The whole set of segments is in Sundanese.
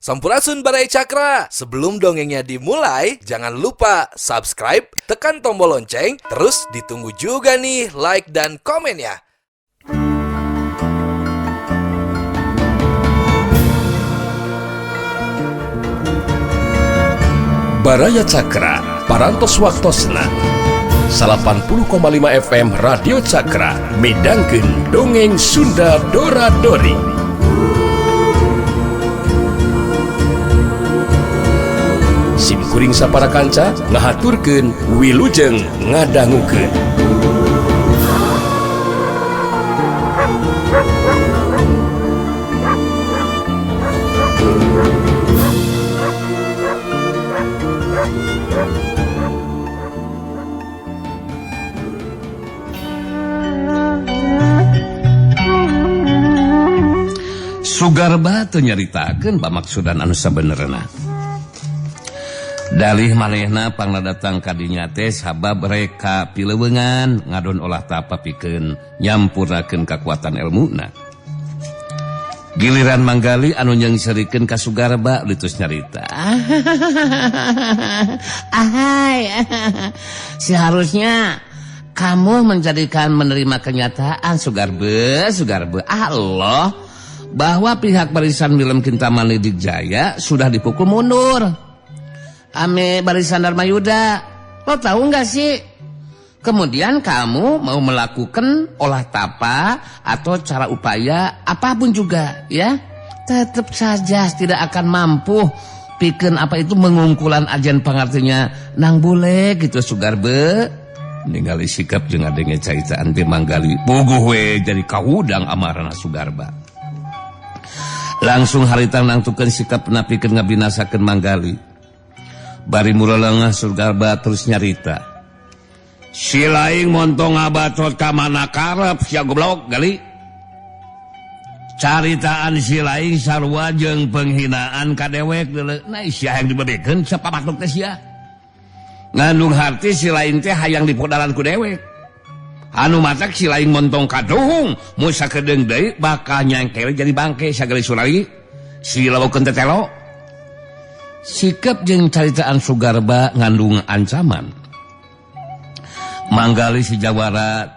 Sampurasun Barai Cakra. Sebelum dongengnya dimulai, jangan lupa subscribe, tekan tombol lonceng, terus ditunggu juga nih like dan komennya. Baraya Cakra, parantos waktosna 80,5 FM Radio Cakra, midangkeun dongeng Sunda Dora-Dori. Simkuring sapara kanca ngahaturkeun wilujeng ngadangukeun. Sugarba teu nyaritakeun pamaksudan anu sabenerna. Dalih manehna pangna datang ka dinya teh sabab reka pileuweungan ngadon olah tapa pikeun nyampurnakeun kakuatan elmuna. Giliran manggali anu nyeungseurikeun ka Sugarba litus nyarita. Seharusnya kamu menjadikan menerima kenyataan Sugarba. Allah bahwa pihak barisan Willem Kintamani Digjaya sudah dipukul mundur. Ame barisan Dharma Yuda, lo tahu nggak sih? Kemudian kamu mau melakukan olah tapa atau cara upaya apapun juga, ya? Tetap saja tidak akan mampu pikeun apa itu mengungkulan ajen pangartinya nang bule gitu Sugarbe. Ningali sikap jeung adenge caitaan teh manggali puguh we jadi kahudang amarna Sugarba. Langsung harita nangtukeun sikap napikeun ngabinasakeun manggali. Bari muralengah Sugarba terus nyarita. Si laing montong ngabacot ka mana karep sia goblok gali. Caritaan si laing sarua jeung penghinaan ka dewek deuleu. Nah sia hayang dibebekeun siapa makluk teh sia. Ngandung harti si laing teh hayang dipodalan ku dewek. Anu matak si laing montong kaduhung mun sakedeung deui bakal nyangkel jadi bangke sagali Sulali. Si lawokeun teh telo. Sikap jeung caritaan Sugarba ngandung ancaman. Manggali si Jawara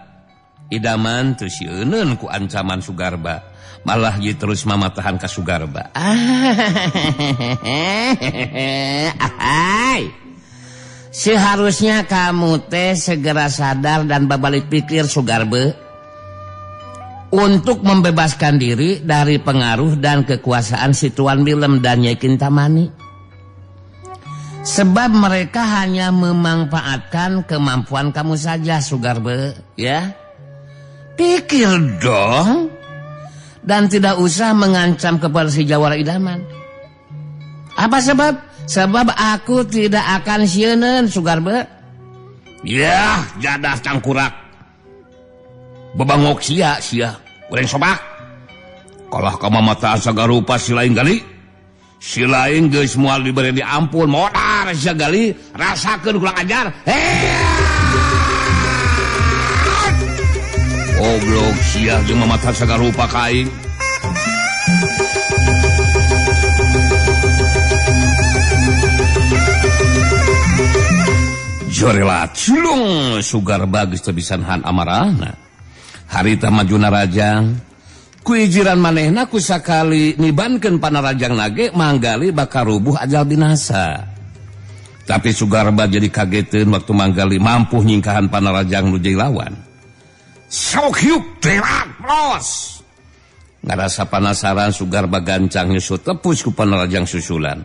idaman teu sieuneun ku ancaman Sugarba, malah ye terus mamatahan ka Sugarba. Seharusnya kamu teh segera sadar dan babalik pikir Sugarba untuk membebaskan diri dari pengaruh dan kekuasaan si Tuan Willem dan Nyai Kintamani. Sebab mereka hanya memanfaatkan kemampuan kamu saja Sugarba, ya. Pikir dong. Dan tidak usah mengancam kepada si Jawara idaman. Apa sebab? Sebab aku tidak akan sieuneun Sugarba. Ya, jadah cangkurak. Bebangok sia, urang sobak. Kalah ka mamataan sagarupa si lain gali. Si lain geus moal diberi diampun modar sia gali rasakeun kurang ajar. Goblok sia jeung mamatan sagarupa ka aing. Jorelat sulung Sugarba geus teu bisa nahan amarahna. Harita majuna rajang kuijiran manehna kusakali nibankeun panarajang nage manggali bakal rubuh ajal binasa. Tapi Sugarba jadi kageteun waktu manggali mampu nyingkahan panarajang nu jadi lawan. Sok hiuk telat plos. Ngarasa panasaran Sugarba gancang nyusut tepus ku panarajang susulan.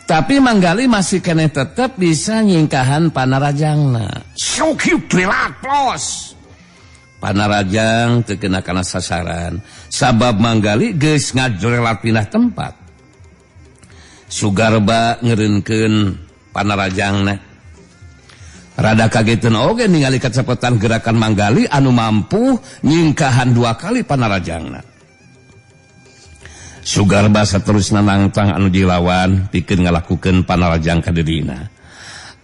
Tapi manggali masih keneh tetep bisa nyingkahan panarajangna. Sok hiuk telat plos. Panarajang teu kena kana sasaran sabab manggali geus ngajorelat pindah tempat. Sugarba ngeureunkeun panarajangna. Rada kageteun oge ningali kacepetan gerakan manggali anu mampu nyingkahan 2 kali panarajangna. Sugarba saterusna nangtang anu dilawan pikeun ngalakukeun panarajang ka dirina.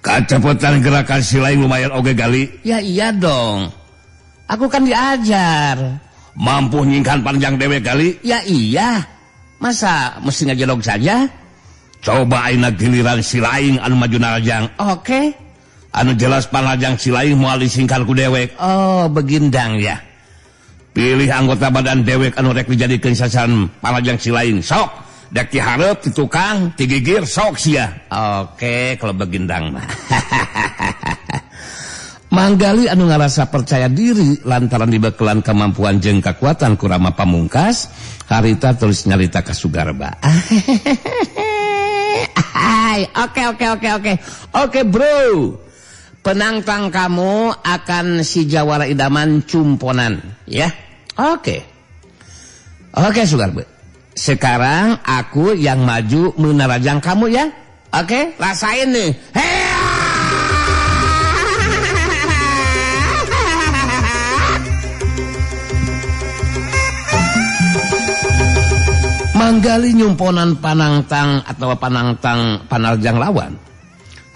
Kacepetan gerakan si lain lumayan oge gali. Ya iya dong. Aku kan diajar. Mampu nyingkahan panjang dewek kali? Ya iya. Masa mesti ngajelog saja? Coba aina giliran si laing anu maju narajang. Oke. Anu jelas panajang si laing moal disingkal ku dewek. Oh, begindang ya. Pilih anggota badan dewek anu rek dijadikeun sasaran panajang si laing. Sok, dek dihareup ti tukang, tigigir sok sia. Oke, kalau begindang mah. Manggali anu ngarasa percaya diri lantaran dibekelan kemampuan jeung kekuatan ku Rama Pamungkas, harita terus nyarita ka Sugarba. Oke bro. Penantang kamu akan si Jawara Idaman Cumponan, ya. Oke Sugarba. Sekarang aku yang maju menarajang kamu ya. Oke, rasain nih. Manggali nyumponan panangtang atau panangtang panarjang lawan.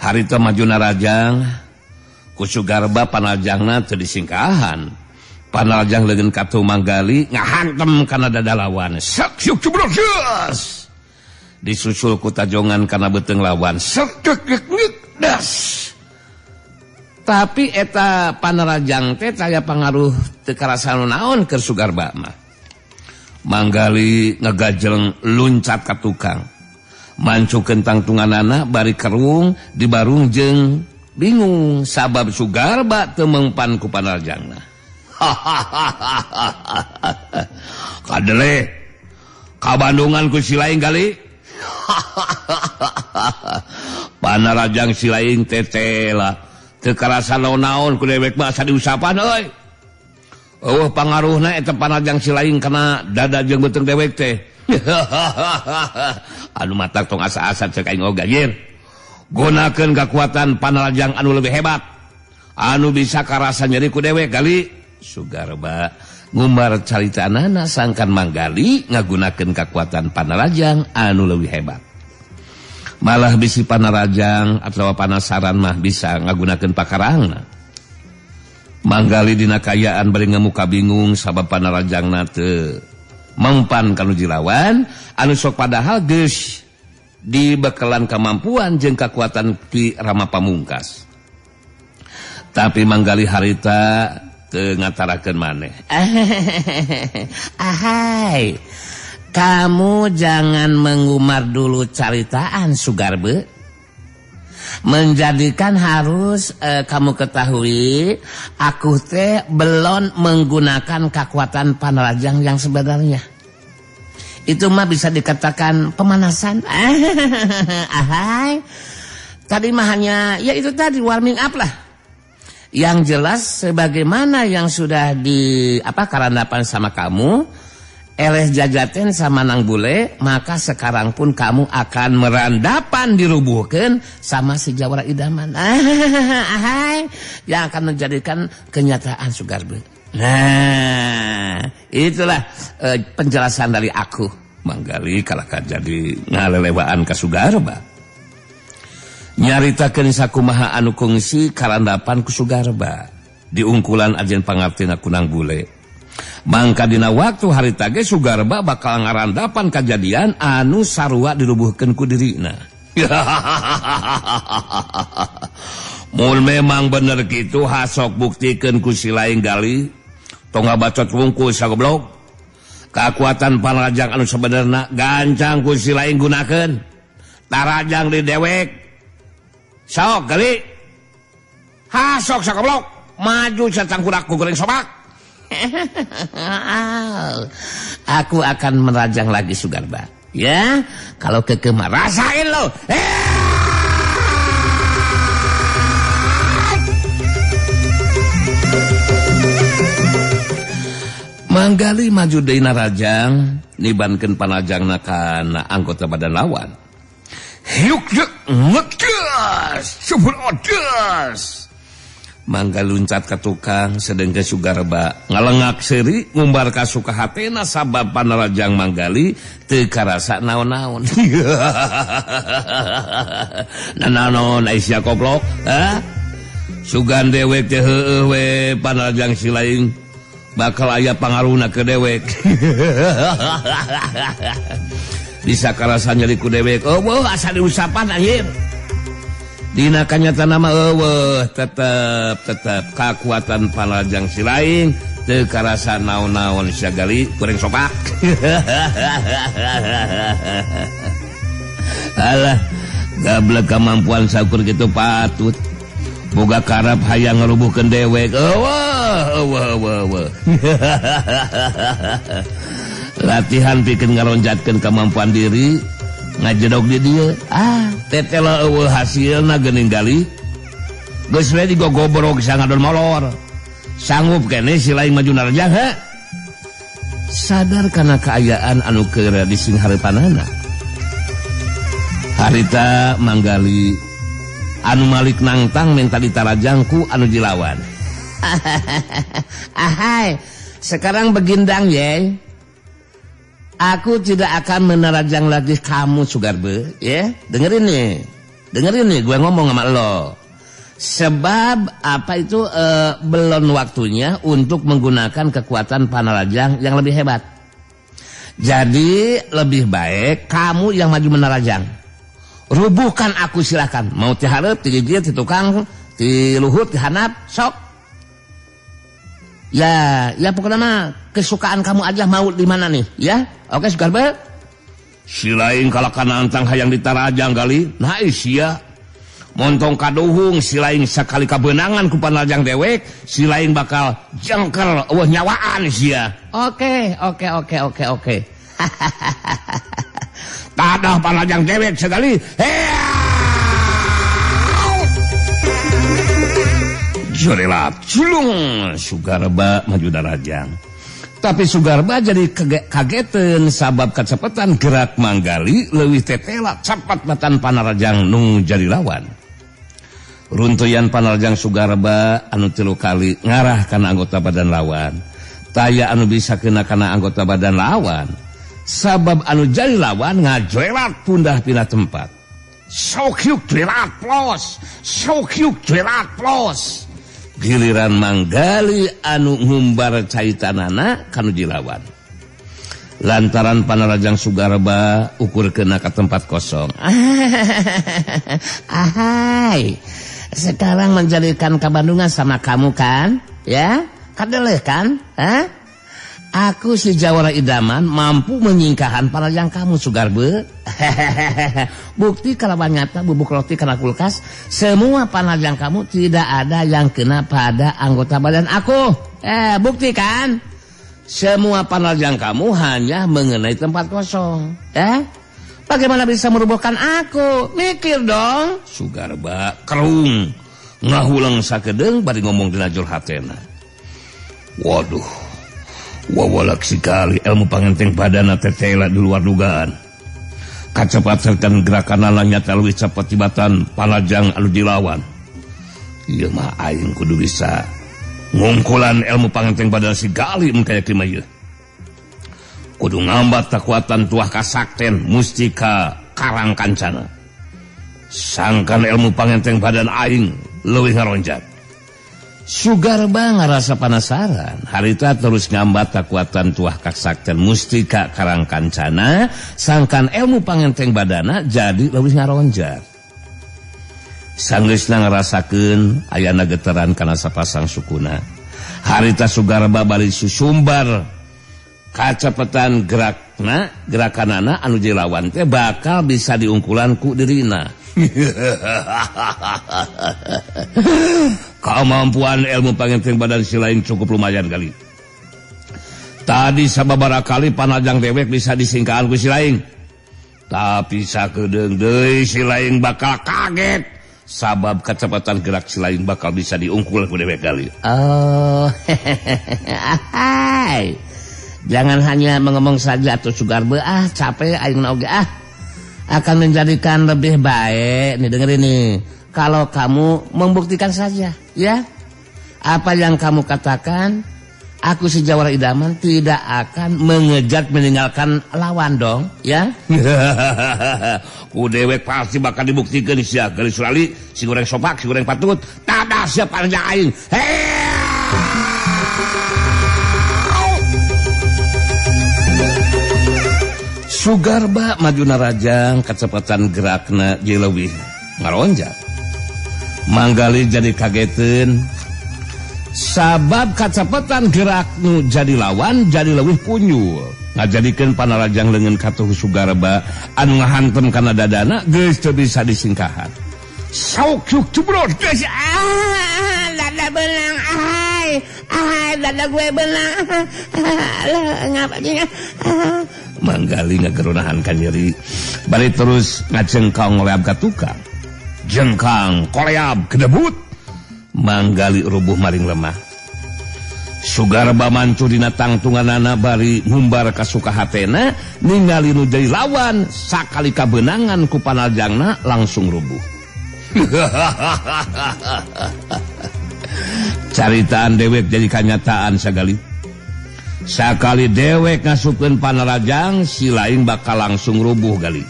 Harita maju narajang ku Sugarba panarjangna teu disingkahan. Panarjang leungeun katu Manggali ngahantem kana dada lawan. Sak syuk cebrogas. Disusul ku tajongan kana beuteung lawan. Sak das. Tapi eta panarjang teh taya pangaruh teu karasa naon keur Sugarba mah. Manggali ngegajeng luncat ka tukang. Mancukeun tangtunganana bari kerung dibarung jeung bingung sabab Sugarba teu mengpan ku panarjangna. Kadele kabandungan ku si laing gali. Panarajang si laing tetela teu karasa naon ku dewek mah asa diusapan euy. Pangaruhna eta panarjang si laing kana dada jeung beuteung dewek teh. Anu matak tong asa-asa cek aing oga yer. Gunakeun kekuatan panarjang anu lebih hebat. Anu bisa karasa nyeri ku dewek gali. Sugarba ngumbar caritanana sangkan Manggali ngagunakeun kekuatan panarjang anu lebih hebat. Malah bisi panarjang atau panasaran mah bisa ngagunakeun pakarangna. Manggali dina kayaan bari ngamuka bingung sabab panarajangna teu mempan kanu jilawan anu sok padahal geus dibekelan kemampuan jeung kekuatan ti Rama Pamungkas. Tapi Manggali harita teu ngatarakeun maneh. Ahai. Kamu jangan mengumar dulu caritaan Sugarba. Menjadikan harus kamu ketahui aku teh belum menggunakan kekuatan panarajang yang sebenarnya. Itu mah bisa dikatakan pemanasan. Ahai. Tadi mah hanya ya itu tadi warming up lah. Yang jelas sebagaimana yang sudah karandapan sama kamu eleh jajaten sama Nang Bule, maka sekarang pun kamu akan merandapan dirubuhkan sama si Jawara Idaman. Yang akan menjadikan kenyataan Sugarba. Nah, itulah penjelasan dari aku. Manggali kalakan jadi ngalelewaan ka Sugarba. Nyaritakeun sakumaha anu kungsi karandapan ku Sugarba. Diungkulan ajen pangartina ku Nang Bule. Mangka dina waktu harita ge Sugarba bakal ngarandapan kejadian anu sarua dirubuhkeun ku dirina. Mun memang bener kitu hasok buktikeun ku si laing gali. Tong ngabacot wungkul sagoblok. Kekuatan panarajang anu sebenarnya gancang ku si laing gunakeun. Tarajang di dewek. Sok gali. Hasok sagoblok. Maju satangkurak ku goreng sobak. Aku akan merajang lagi Sugarba. Ya, kalau kekemar rasain lo. Manggali maju deui narajang, nibankeun panajangna kana anggota badan lawan. Hiuk ngegas, subur odas. Mangga luncat ka tukang sedeng ke Sugarba ngalengak seuri ngumbar ka sukahatena sabab panarajang Manggali teu karasa naon-naon. Nanaon ai sia goblok, ha? Sugan dewek teh heueuh we panarajang si laing bakal aya pangaruhna ke dewek. Bisa karasan jadi ku dewek. Eueuh asa diusapan anjir. Dina kanyata nama eueuh tetep kakuatan panajang silaing teu karasa naon-naon sagali goreng sopak. Alah gablek kemampuan sakur gitu patut boga karap hayang ngerubuhkeun dewek. Eueuh. Latihan pikeun ngalonjatkeun kemampuan diri ngajedog di dieu. Tetela eueuh hasilna geuning gali. Geus we digogobrog sangadon molor. Sanggup keneh si lain maju narjang he. Sadar kana kaayaan anu keur di sing hareupanana. Harita manggali anu malik nangtang minta ditarajangku anu dilawan. Ahai, sekarang begindang ye. Aku tidak akan menerajang lagi kamu Sugarbe, ya. Dengerin nih, gue ngomong sama lo. Sebab apa itu belum waktunya untuk menggunakan kekuatan panarajang yang lebih hebat. Jadi lebih baik kamu yang maju menerajang. Rubuhkan aku silakan. Mau tihareup, tigigit, ti tukang, ti luhut, ti hanap, sok. Ya pokoknya mah kesukaan kamu aja mau di mana nih, ya? Oke, Sugarbe. Si lain kalakan antang hayang ditarajang kali. Nah, sia. Montong kaduhung si lain sakali kabenangan ku panajang dewek, si lain bakal jengkel nyawaan sia. Oke. Tadah panajang dewek sekali. Jorelap culung Sugarba maju darajang. Tapi Sugarba jadi kageteun sabab kacepetan gerak manggali leuwih tetela cepat batan panarajang nu jadi lawan. Runtuyan panarajang Sugarba anu 3 kali ngarah kana anggota badan lawan. Taya anu bisa kena kana anggota badan lawan. Sabab anu jadi lawan ngajoelat pundah pindah tempat. Sokyuk joelat plos. Giliran manggali anu ngumbar caitanana kanu dilawan. Lantaran panarajang Sugarba ukur kena ke tempat kosong. Ahai, sekarang menjadikan kabandungan sama kamu kan? Ya, kadeleh kan? Aku si Jawara idaman mampu menyingkahan panarajang kamu Sugarbe. Bukti kalawan nyata bubuk roti kena kulkas, semua panarajang kamu tidak ada yang kena pada anggota badan aku. Bukti kan? Semua panarajang kamu hanya mengenai tempat kosong. Bagaimana bisa merubuhkan aku? Mikir dong. Sugarba kerung ngahulang sakedeng bari ngomong dina jurhatena. Waduh. Wawalak sekali ilmu pangenteng badana tetela di luar dugaan. Kacepatan gerakan nyata lebih cepat tibatan panajang anu dilawan. Ieu mah aing kudu bisa ngungkulan ilmu pangenteng badana si gali engkaya kieu mah ieu. Kudu ngambat kekuatan tuah kasakten mustika karang kancana. Sangkan ilmu pangenteng badan aing leuwih ngaronjat. Sugarba ngarasa penasaran. Harita terus ngambat kekuatan tuah kasakten mustika karang kancana. Sangkan ilmu pangenteng badana jadi leuwih ngaronjat. Sanggeusna ngarasakeun ayana geteran kana sapasang sukuna. Harita Sugarba bari susumbar kacepetan gerakanana anu dilawan teh bakal bisa diungkulan ku dirina. Kemampuan ilmu pangenteng badan si lain cukup lumayan kali. Tadi sababaraha kali panajang dewek bisa disingkahan ku si lain. Tapi sakedeung deui si lain bakal kaget. Sabab kecepatan gerak si lain bakal bisa diungkul ku dewek kali. Oh, jangan hanya mengomong saja atau Sugarbe. Capek aing oge akan menjadikan lebih baik. Nih dengerin nih. Kalau kamu membuktikan saja, ya. Apa yang kamu katakan, aku si Jawara idaman tidak akan mengejar meninggalkan lawan dong, ya. Ku dewek pasti bakal dibuktikan sia gali surali, si goreng sopak, si goreng patut, tada siapa aja aing. Sugarba majuna Rajang kecepatan gerakna jelewih ngaronjak. Manggali jadi kageteun sabab kecepatan gerak nu jadi lawan jadi leuwih punyul. Ngajadikeun Panarajang leungeun katuh Sugarba anu ngahantem kana dadana geus teu bisa disingkahan. Sauk cebrot geus dada belang dada gue belang ngapa nya Manggali ngagerunahan ka nyeri bari terus ngajengkang ngoleab ka tukang jengkang koleab kedebut Manggali rubuh maring lemah. Sugarba mancu dina tangtunganana bari ngumbar ka sukahatena ningali nu jadi lawan sakali kabenangan ku Panarajangna langsung rubuh. Caritaan dewek jadi kanyataan sagali. Sakali dewek ngasupkeun Panarajang si laing bakal langsung rubuh gali.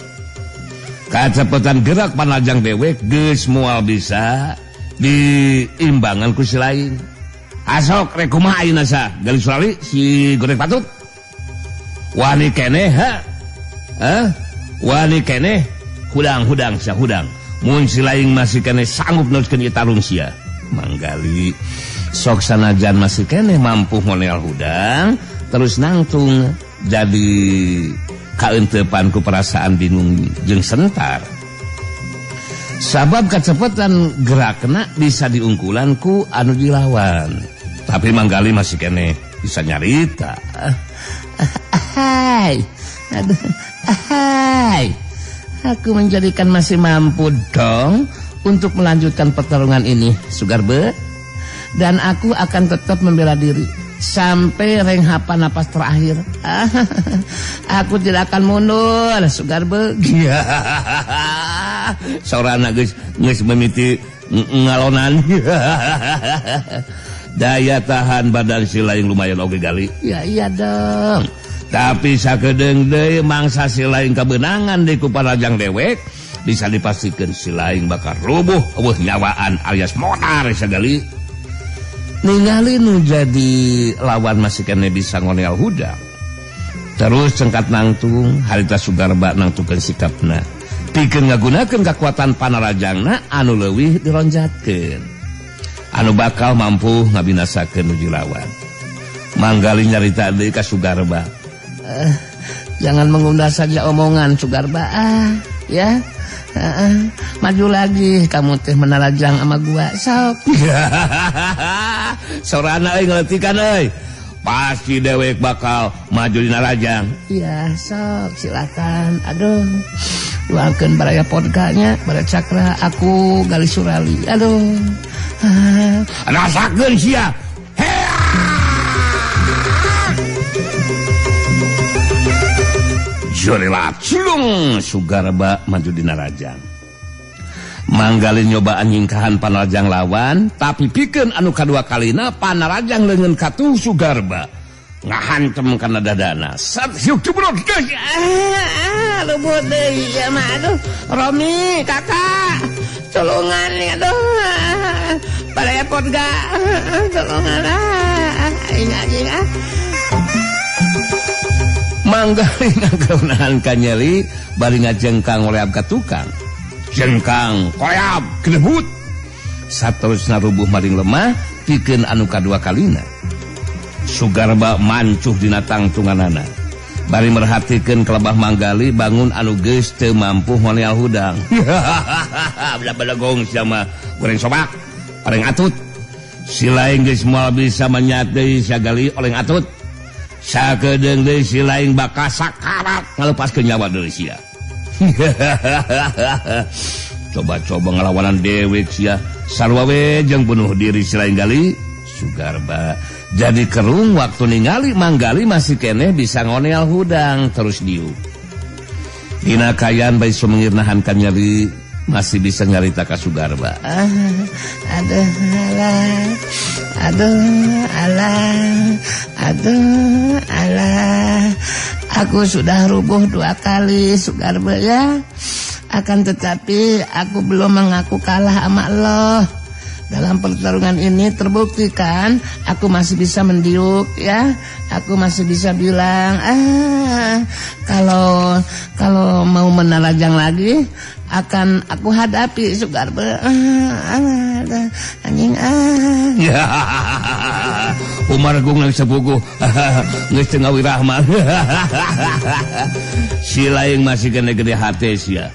Kacepetan gerak Panarajang dewek geus moal bisa diimbangan ku si laing. Asok rek kumaha ayeuna sa gali Surali si Goreng Patut. Wani keneh wani keneh hudang sa hudang. Mun si laing masih keneh sanggup neruskeun ieu tarung sia. Manggali sok sanajan masih keneh mampu moneal hudang terus nangtung jadi kaentepan ku perasaan bingung jeung sentar. Sabab kecepatan gerakna bisa diungkulan ku anu dilawan. Tapi Manggali masih keneh bisa nyarita. Aku menjadikan masih mampu dong untuk melanjutkan pertarungan ini, Sugarba. Dan aku akan tetap membela diri sampai renghapan napas terakhir. Aku tidak akan mundur, Sugarba. Saurana geus memiti ngalonan. Daya tahan badan si laing lumayan oge gali. Ya iya dong. Tapi sakedeung deui mangsa si laing kabenangan di ku Panarajang dewek bisa dipastikan si laing bakal rubuh eueuh nyawaan alias motar sagali. Ningali nu jadi lawan masih keneh bisa ngoneal hudang. Terus cengkat nangtung harita Sugarba nangtungkeun sikapna. Pikeun ngagunakeun kekuatan Panarajangna anu leuwih dironjatkeun. Anu bakal mampu ngabinasakeun nuju lawan. Manggali nyarita deui ka Sugarba. Jangan mengundang saja omongan Sugarba ya. Maju lagi kamu teh Panarajang sama gua sok. Sorana euy ngeletikan euy. Pasti dewek bakal maju di Narajang. Iya sok silakan. Aduh doakeun baraya podkanya bara Cakra aku gali Surali. Aduh rasakeun sia. Jorelat sulung Sugarba maju di Narajang. Manggali nyoba nyingkahan Panarajang lawan, tapi pikeun anu kadua kalina Panarajang leungeun katuh Sugarba ngahantem kana dadana. Syuk cebrot geus. Leubeut deui ya mah aduh. Romi kakak colongan aduh. Balaya podga colongan ingat. Manggali ngageunahan ka nyeri bari ngajengkang ngoleab ka tukang. Jengkang koleab kedebut. Saterusna rubuh maring lemah pikeun anu kadua kalina. Sugarba mancuh dina tangtunganana. Bari merhatikeun kelebah Manggali bangun anu geus teu mampu moneal hudang. Bala gong sama goreng sobak oleng atut. Si laing geus moal bisa manyat deui sagali oleng atut. Sakedeung deui si laing bakal sakarat ngalepaskeun nyawa deui sia. Coba-coba ngelawanan dewek sia sarua we jeung bunuh diri si laing gali. Sugarba jadi kerung waktu ningali Manggali masih keneh bisa ngoneal hudang terus diuk. Dina kayan bae sumengirnahan ka nyeri masih bisa nyarita ka Sugarba. Aduh alah. Aku sudah rubuh 2 kali Sugarba ya. Akan tetapi aku belum mengaku kalah sama Allah. dalam pertarungan ini terbukti kan aku masih bisa mendiuk ya. Aku masih bisa bilang kalau mau menarajang lagi akan aku hadapi Sugarba. Anjing Umar gung nang sepuku geus teu ngawirahman. Si laing masih kena gede hati sia.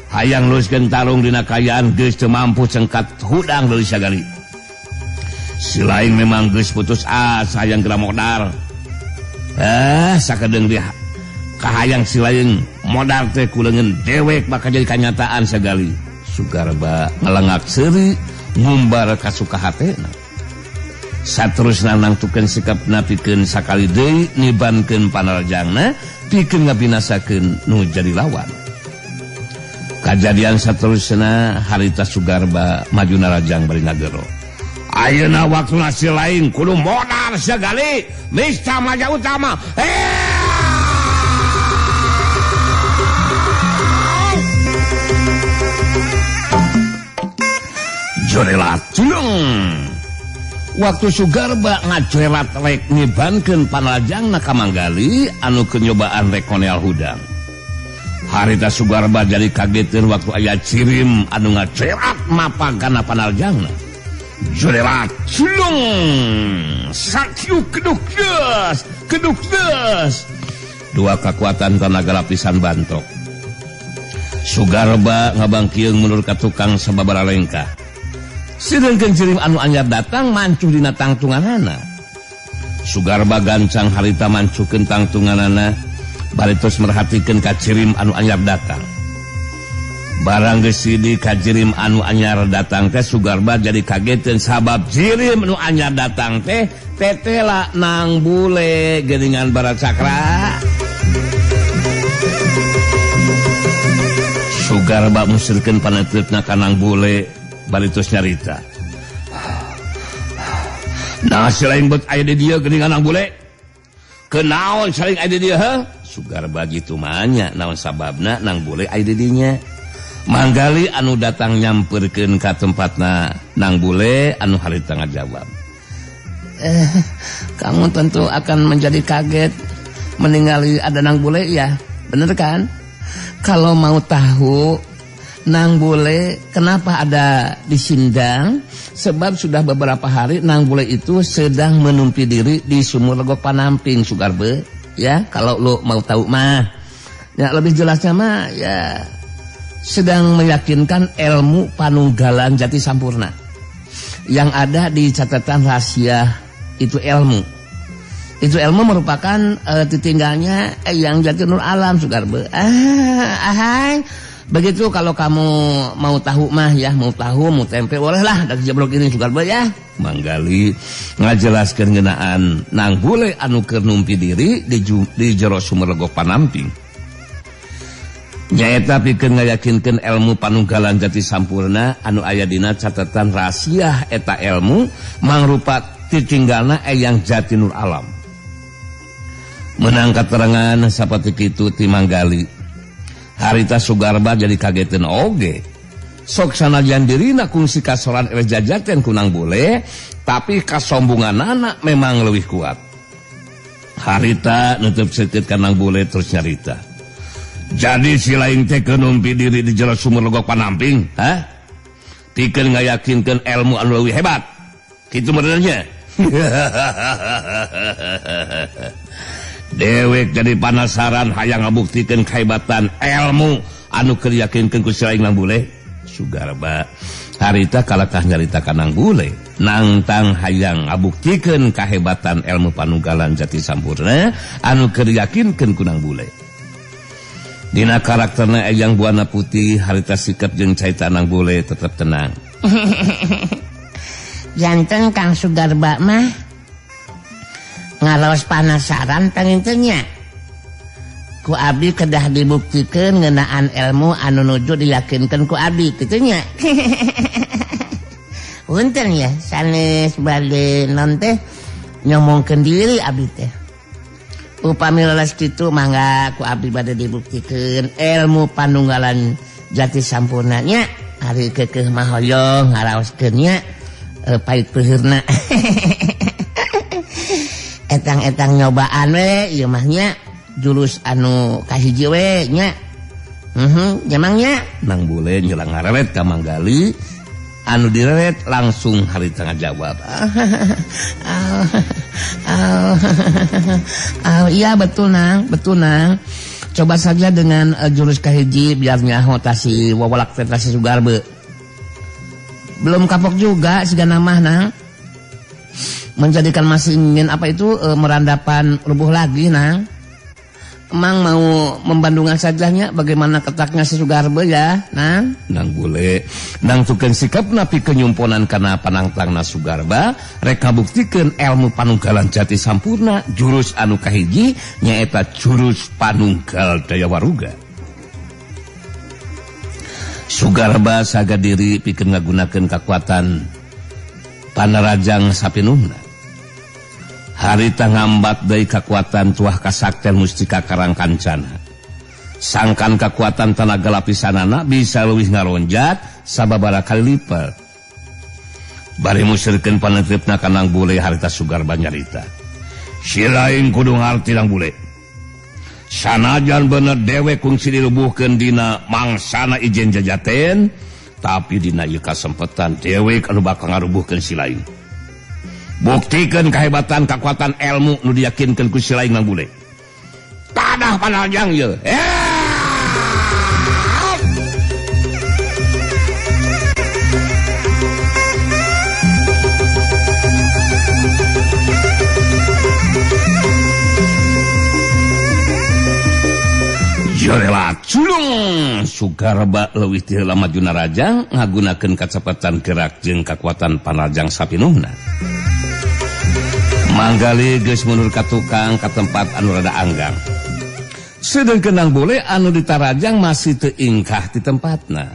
Hayang luskeun tarung dina kayaan geus teu mampu cengkat hudang deui sagali. Si laing memang geus putus asa hayang geura modal. Sakedeung dia kahayang si laing modal teh kuleungeun dewek bakal jadi kanyataan sagali. Sugarba ngelengak seuri ngumbar ka sukahatena. Saterusna nangtukeun sikapna pikeun sakali deui nibankeun panarajangna pikeun ngabinasakeun nu jadi lawan. Kajadian saterusna harita Sugarba maju narajang bari nagero. Ayeuna waktuna si lain kudu modal sagali mista maja utama. Jorelat culung. Waktu Sugarba ngajoelat rek nibankeun panarajangna ka manggali anu kenyobaan rek koneal hudang. Harita Sugarba jadi kageteun waktu aya cirim anu ngajoelat mapagana panarajangna. Jorelat culung. Sakiu keduk deus. Dua kekuatan tenaga lapisan bantok. Sugarba ngabangkieung mundur ka tukang sababaraha lengkah. Sedangkan cirim anu anyar datang mancuh dina tangtunganana. Sugarba gancang harita mancuhkeun tangtunganana bari tos merhatikeun ka cirim anu anyar datang. Barang geus sidi ka cirim anu anyar datang teh Sugarba jadi kageteun sabab cirim anu anyar datang teh tetela nang bule geuningan Baracakra. Sugarba musirkeun paneuteupna ka nang bule balitos nyarita. Nah si lain buat aya di dia geuningan nang bule. Kenaon saling aya di dia heuh? Sugarba gitu manya naon sababna nang bule aya di dinya. Manggali anu datang nyamperkeun ka tempatna nang bule anu harita ngajawab. Kamu tentu akan menjadi kaget meninggali ada nang bule ya. Bener kan? Kalau mau tahu Nang Bule kenapa ada di Sindang? Sebab sudah beberapa hari Nang Bule itu sedang menumpi diri di Sumur Legok Panamping, Sugarba. Ya, kalau lo mau tahu mah. Ya, lebih jelasnya mah ya sedang meyakinkan ilmu panunggalan jati sampurna. Yang ada di catatan rahasia itu ilmu. Itu ilmu merupakan titinggalnya yang jati nur alam, Sugarba. Begitu kalau kamu mau tahu mah ya, mau tahu, mau tempe bolehlah dari Jablok ini Sugarba ya. Manggali ngajelaskeun ngeunaan Nang Bule anu keur numpi diri di jero Sumur Legok Panamping. Nyaeta pikeun ngayakinkeun ilmu panunggalan jati sampurna anu aya dina catatan rahasia eta ilmu mangrupa titinggalna eyang jati nur alam. Menang katerangan saperti kitu ti Manggali. Harita Sugarba jadi kageteun oge. Sok sanajan dirina kungsi kasoran jajaten ku Nang Bule, tapi kasombonganana memang leuwih kuat. Harita neuteub seukeut ka Nang Bule terus nyarita. Jadi si lain teh keur numpi diri di jero Sumur Legok Panamping, ha? Pikeun ngayakinkeun ilmu anu leuwih hebat. Kitu benernya. Dewek jadi penasaran hayang ngabuktikeun kahebatan ilmu anu keur yakinkeun ku si laing Nang Bule. Sugarba harita kalakah nyarita ka Nang Bule nangtang hayang ngabuktikeun kahebatan ilmu panunggalan jati sampurna anu keur yakinkeun ku Nang Bule. Dina karakterna eyang buana putih harita sikap jeung caita Nang Bule tetep tenang. Janten Kang Sugarba mah ngaraos panasaran tengintenya. Ku abdi kedah dibuktikeun ngeunaan ilmu anu nuju diyakinkeun ku abdi kitunya. Punten ya sanes bade non teh nyomongkeun diri abdi teh. Upami leles kitu mangga ku abdi bade dibuktikeun ilmu panunggalan jati sampurnanya. Ari keukeuh mah hoyong ngaraoskeunnya pait peheurna. Etang-etang nyobaan we ieu mah nya jurus anu kahiji we nya. Jamangnya Nang Bule nyelang ngareret ka Manggali, anu direret langsung harita ngajawab. Iya betul nang. Coba saja dengan jurus kahiji biar nyaho tasi wawalak tasi Sugarbe. Belum kapok juga siga mah nang. Menjadikan masih ingin merandapan rubuh lagi nang. Emang mau membandungan sajanya bagaimana ketaknya si Sugarbe ya nang. Nang Bule nang tukeun sikap napi kenyumponan kana panangtangna Sugarba rek kabuktikeun ilmu panunggalan jati sampurna jurus anu kahiji nyaeta jurus panunggal daya waruga. Sugarba saga diri pikeun ngagunakeun kakuatan Panarajang Sapinuhna. Harita ngambat dari kekuatan tuah kasaktian mustika Karang Kancana. Sangkan kekuatan tenaga lapisanana bisa leuwih ngaronjat sababaraha kali lipat. Bari musyrikeun panetripna ka Nang Bule harita Sugarba nyarita. Si lain kudu ngarti Nang Bule. Sanajan bener dewe kungsi dirubuhkeun dina mangsana ijen jajaten, tapi dina ieu kasempetan dewe anu bakal ngarubuhkeun si lain. Buktikeun kehebatan kekuatan ilmu nu diyakinkeun ku si lain Nang Bule. Tadah Panarajang ye. Jorela culung Sugarba leuwih ti heula majuna Rajang ngagunakeun kacepatan gerak jeung kekuatan Panarajang Sapinuhna. Manggali geus mundur ka tukang ka tempat anu rada anggang. Sedengkeun Nang Bule anu ditarajang masih teu ingkah di tempatna.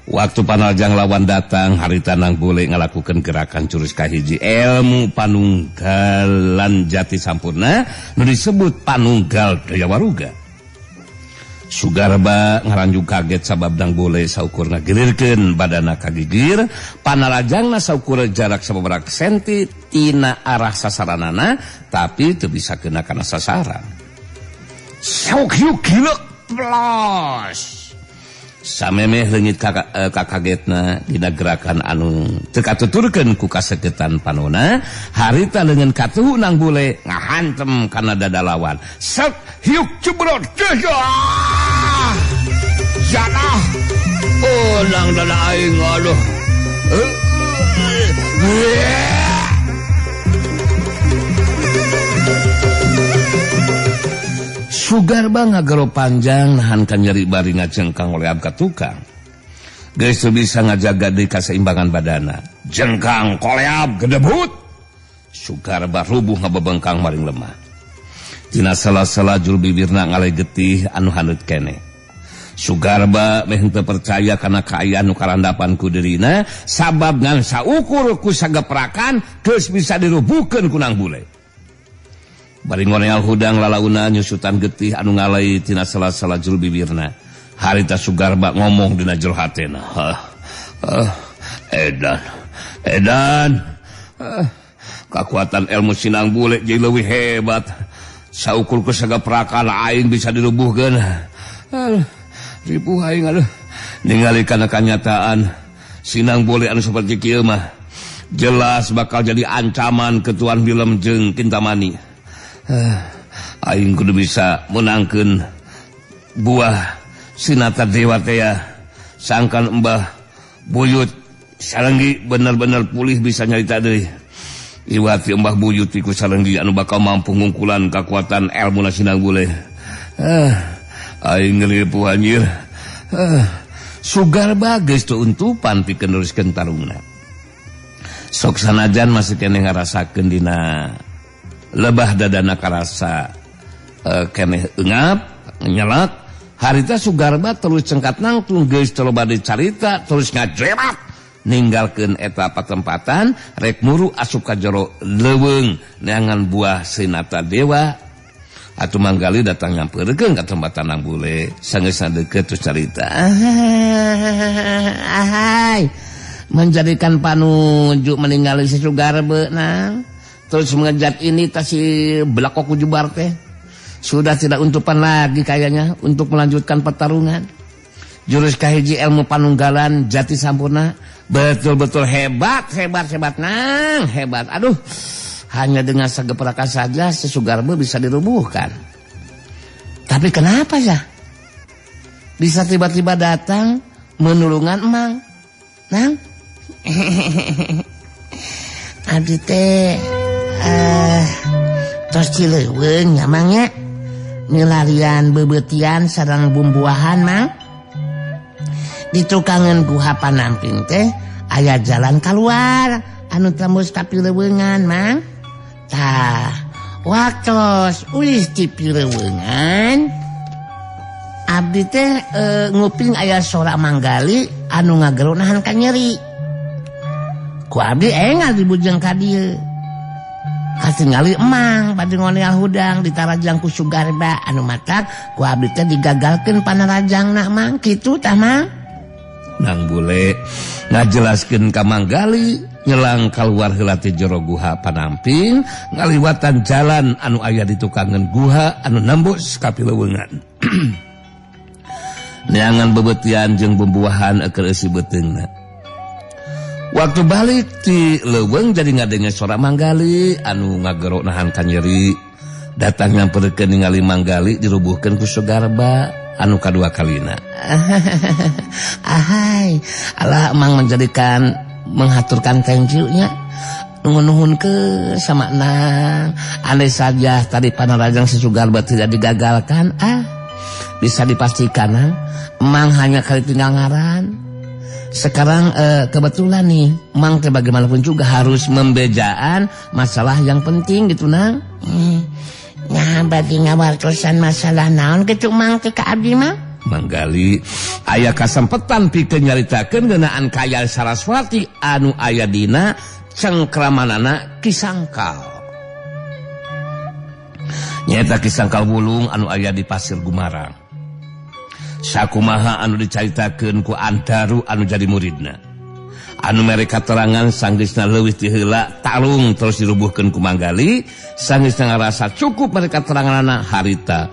Waktu Panarajang lawan datang harita Nang Bule ngalakukeun gerakan jurus kahiji ilmu panunggalan jati sampurna nu disebut panunggal daya waruga. Sugarba ngaranjung kaget sabab Nang Bule saukurna gilirkeun badanna kagigir, Panarajangna saukur jarak sababaraha senti tina arah sasaranana tapi teu bisa kena kana sasaran. Sauk yuk gilek plos. Samemeh leungit kakagetna dina gerakan anu teu katuturkeun ku kasegetan panona, harita leungeun katuhu Nang Bule ngahantem kana dada lawan. Sauk yuk cebrot. Jana. Oh, nang dada aing aduh. Sugarba ngagero panjang nahankan nyeri bari ngajengkang oleh abka tukang. Geus teu bisa ngajaga deui kaseimbangan badana. Jengkang koleab gedebut. Sugarba rubuh ngabebengkang maring lemah. Tina sela-sela juru bibirna ngaleh getih anu hanut keneh. Sugarba meh teu percaya kana kaayaan nu karandapan ku dirina sabab ngan saukur ku sageprakan geus bisa dirubuhkeun ku Nang Bule. Bari ngoreal hudang lalauna nyusutan getih anu ngalai tina sela-sela juru bibirna. Harita Sugarba ngomong dina jero hatena. Edan. Kekuatan ilmu si Nang Bule jadi leuwih hebat. Saukur ku sageprakan aing bisa dirubuhkeun. Ripuh aing aduh. Ningali kana kanyataan si Nang Bule anu saperti kieu mah jelas bakal jadi ancaman ke Tuan Bilem jeung Kintamani. Aing kudu bisa menangkeun buah Sinata Dewa teh ya. Sangkan Mbah Buyut Salenggi bener-bener pulih bisa nyarita deui. Iwati Mbah Buyut iku Salenggi anu bakal mampu ngungkulan kekuatan ilmu si Nang Bule. Aing ngelipuh anjir. Sugarba geus teu untupan pikeun neruskeun tarungna. Sok sanajan masih keneh ngarasakeun dina lebah dadana karasa keneh eungap nyelak. Harita Sugarba terus cengkat nangtung geus teu loba dicarita terus ngajremat ninggalkeun eta patempatan rek muru asup ka jero leuweung neangan buah Sinata Dewa. Atuh manggali datang nyampeurkeun ka tempat Nang Bule sageusna deukeut terus carita. menjadikan panuju meninggali si Sugarbe nang. Terus mengejat ini tas si belakok ujubar teh sudah tidak untupan lagi kayaknya untuk melanjutkan pertarungan. Jurus kahiji ilmu panunggalan jati sampurna betul-betul hebat nang, hebat. Aduh, hanya dengan sagepraka saja si Sugarbe bisa dirubuhkan. Tapi kenapa ya bisa tiba-tiba datang menulungan emang nang? Abdi teh tos cileuweung nyamangnya milarian bebetian sareng bumbuahan mang di tukangan guha Panamping teh aya jalan keluar anu tembus ka pileuweungan mang. Tah waktos ulis ti pileuweungan abdi teh nguping aya sorak manggali anu ngagero nahan ka nyeri. Ku abdi engal dibujeng ka dieu. Katingali emang bade ngoneal hudang ditarajang ku Sugarba anu matak ku abdi teh digagalkeun panarajangna mang kitu tah mang. Nang bule ngajelaskeun ka manggali nyelang kaluar heula ti jero guha Panamping ngaliwatan jalan anu aya di tukangan guha anu nembus ka pileuweungan. Neangan bebetian jeung bumbuahan keur eusi beuteungna. Waktu balik ti leuweung jadi ngadenge sorak manggali anu ngagero nahan ka nyeri. Datang nyamperkeun ningali manggali dirubuhkeun ku Sugarba anu kadua kalina. Ahai, Allah emang menghaturkan thank you-nya. Nuhun ke sama nang. Andai saja tadi panarajang si Sugarba tidak digagalkan, bisa dipastikan nang, emang hanya kali tinggal ngaran. Sekarang kebetulan nih Mang teh bagaimanapun juga harus membejaan masalah yang penting gitu nang. Nah bagi ngawartosan masalah naon gitu Mang teh ka abdi mah. Manggali aya kasempetan pikeun nyaritakeun ngeunaan Kayal Saraswati anu aya dina cengkramanana Kisangkal. Nyaeta Kisangkal Wulung anu aya di Pasir Gumarang. Sakumaha anu dicaritakeun ku Andaru anu jadi muridna. Anu mereka terangan sanggeusna leuwih ti heula tarung terus dirubuhkeun ku Manggali, sanggeusna ngarasa cukup mereka teranganna harita